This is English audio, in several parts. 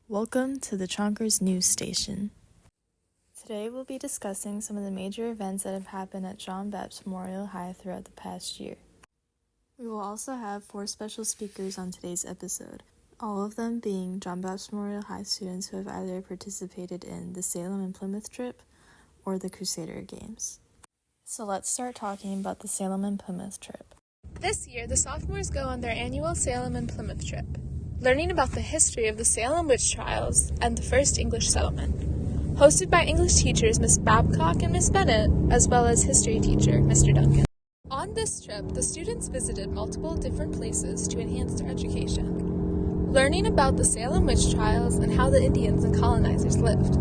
Welcome to the Chonkers news station. Today we'll be discussing some of the major events that have happened at Bapst Memorial High throughout the past year. We will also have 4 special speakers on today's episode, all of them being Bapst Memorial High students who have either participated in the Salem and Plymouth trip or the Crusader Games. So let's start talking about the Salem and Plymouth trip. This year, the sophomores go on their annual Salem and Plymouth trip, learning about the history of the Salem witch trials and the first English settlement. Hosted by English teachers Miss Babcock and Miss Bennett, as well as history teacher Mr. Duncan. On this trip, the students visited multiple different places to enhance their education, learning about the Salem witch trials and how the Indians and colonizers lived.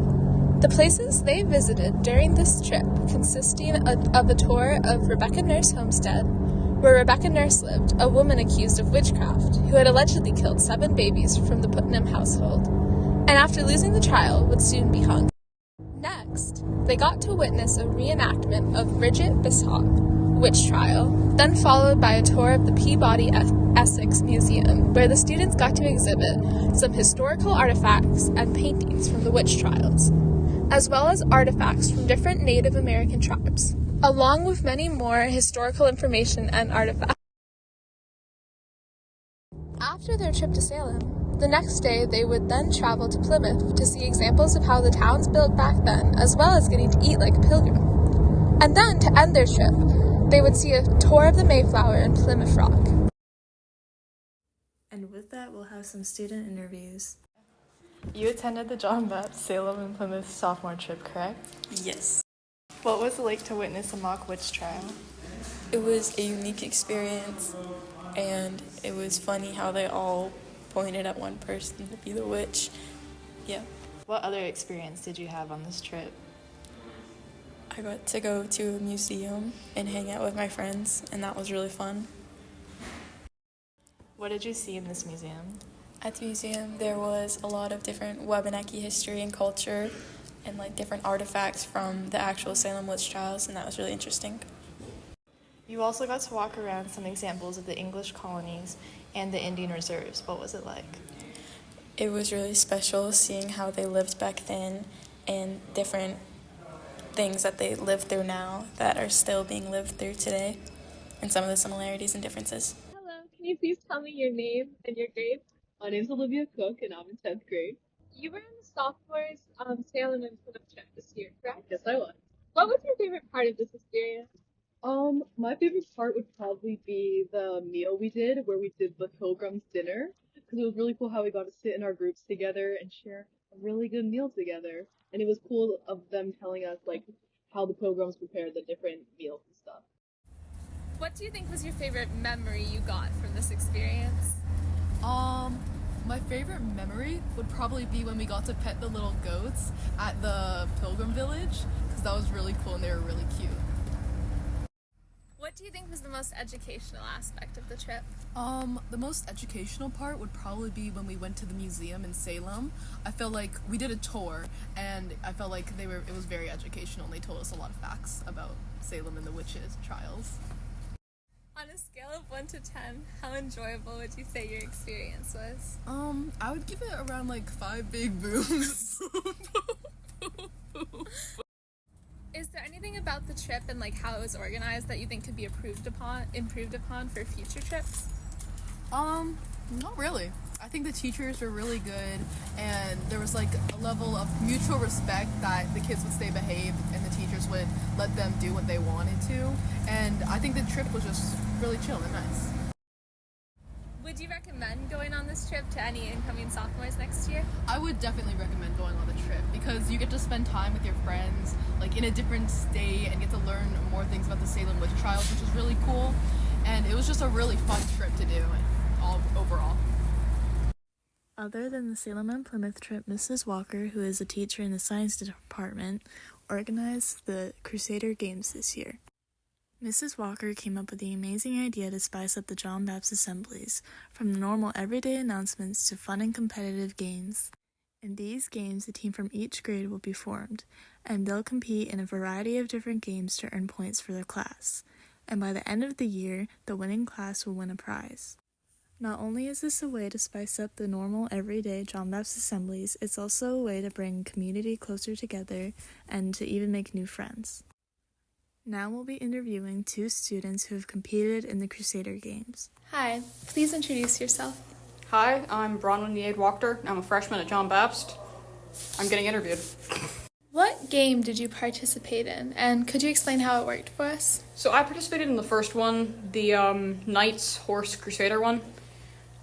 The places they visited during this trip consisting of a tour of Rebecca Nurse Homestead, where Rebecca Nurse lived, a woman accused of witchcraft, who had allegedly killed 7 babies from the Putnam household, and after losing the trial would soon be hung. Next, they got to witness a reenactment of Bridget Bishock witch trial, then followed by a tour of the Peabody, Essex Museum, where the students got to exhibit some historical artifacts and paintings from the witch trials, as well as artifacts from different Native American tribes, along with many more historical information and artifacts. After their trip to Salem, the next day they would then travel to Plymouth to see examples of how the towns built back then, as well as getting to eat like a pilgrim. And then, to end their trip, they would see a tour of the Mayflower and Plymouth Rock. And with that, we'll have some student interviews. You attended the Bapst Salem and Plymouth sophomore trip, correct? Yes. What was it like to witness a mock witch trial? It was a unique experience, and it was funny how they all pointed at one person to be the witch. Yeah. What other experience did you have on this trip? I got to go to a museum and hang out with my friends, and that was really fun. What did you see in this museum? At the museum, there was a lot of different Wabanaki history and culture and different artifacts from the actual Salem witch trials, and that was really interesting. You also got to walk around some examples of the English colonies and the Indian reserves. What was it like? It was really special seeing how they lived back then and different things that they live through now that are still being lived through today, and some of the similarities and differences. Hello, can you please tell me your name and your grade? My name's Olivia Cook, and I'm in 10th grade. You were in the sophomores Salem and Plymouth trip this year, correct? Yes, I was. What was your favorite part of this experience? My favorite part would probably be the meal we did, where we did the Pilgrim's dinner, because it was really cool how we got to sit in our groups together and share a really good meal together. And it was cool of them telling us, how the Pilgrims prepared the different meals and stuff. What do you think was your favorite memory you got from this experience? My favorite memory would probably be when we got to pet the little goats at the Pilgrim Village, because that was really cool and they were really cute. What do you think was the most educational aspect of the trip? The most educational part would probably be when we went to the museum in Salem. I felt like we did a tour, and I felt like it was very educational, and they told us a lot of facts about Salem and the witches trials. On a scale of 1 to 10, how enjoyable would you say your experience was? I would give it around 5 big booms. Is there anything about the trip and how it was organized that you think could be improved upon for future trips? Not really. I think the teachers were really good, and there was a level of mutual respect that the kids would stay behaved and the teachers would let them do what they wanted to, and I think the trip was just really chill and nice. Would you recommend going on this trip to any incoming sophomores next year? I would definitely recommend going on the trip because you get to spend time with your friends in a different state and get to learn more things about the Salem witch trials, which is really cool, and it was just a really fun trip to do overall. Other than the Salem and Plymouth trip, Mrs. Walker, who is a teacher in the science department, organized the Crusader Games this year. Mrs. Walker came up with the amazing idea to spice up the Bapst assemblies, from the normal everyday announcements to fun and competitive games. In these games, a team from each grade will be formed, and they'll compete in a variety of different games to earn points for their class. And by the end of the year, the winning class will win a prize. Not only is this a way to spice up the normal everyday John Bapst assemblies, it's also a way to bring community closer together and to even make new friends. Now we'll be interviewing 2 students who have competed in the Crusader Games. Hi, please introduce yourself. Hi, I'm Bronwyn Yade Wachter. I'm a freshman at John Bapst. I'm getting interviewed. What game did you participate in, and could you explain how it worked for us? So I participated in the first one, the Knights Horse Crusader one.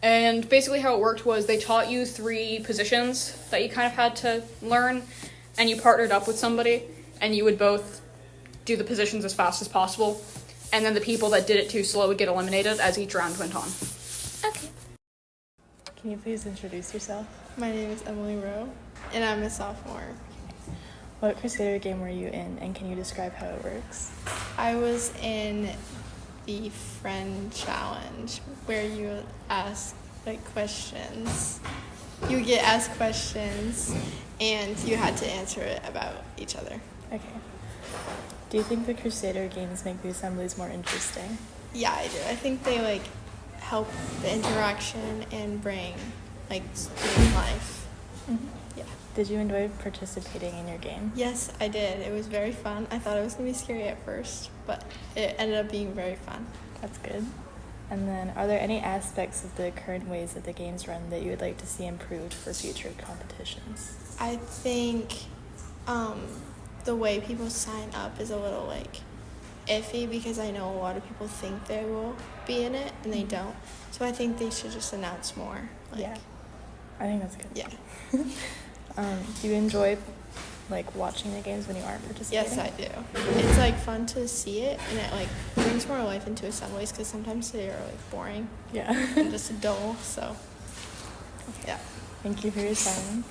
And basically how it worked was they taught you 3 positions that you kind of had to learn, and you partnered up with somebody, and you would both do the positions as fast as possible, and then the people that did it too slow would get eliminated as each round went on. Okay. Can you please introduce yourself? My name is Emily Rowe, and I'm a sophomore. What Crusader game were you in, and can you describe how it works? I was in the friend challenge where you ask questions. You get asked questions, and you had to answer it about each other. Okay. Do you think the Crusader games make the assemblies more interesting? Yeah, I do. I think they help the interaction and bring student life. Mm-hmm. Yeah. Did you enjoy participating in your game? Yes, I did. It was very fun. I thought it was gonna be scary at first, but it ended up being very fun. That's good. And then, are there any aspects of the current ways that the games run that you would like to see improved for future competitions? I think the way people sign up is a little iffy because I know a lot of people think they will be in it and they don't. So I think they should just announce more. Yeah, I think that's good. Yeah. Do you enjoy watching the games when you aren't participating? Yes, I do. It's fun to see it, and it brings more life into assemblies because sometimes they are boring Yeah. and just dull. So yeah. Thank you for your time.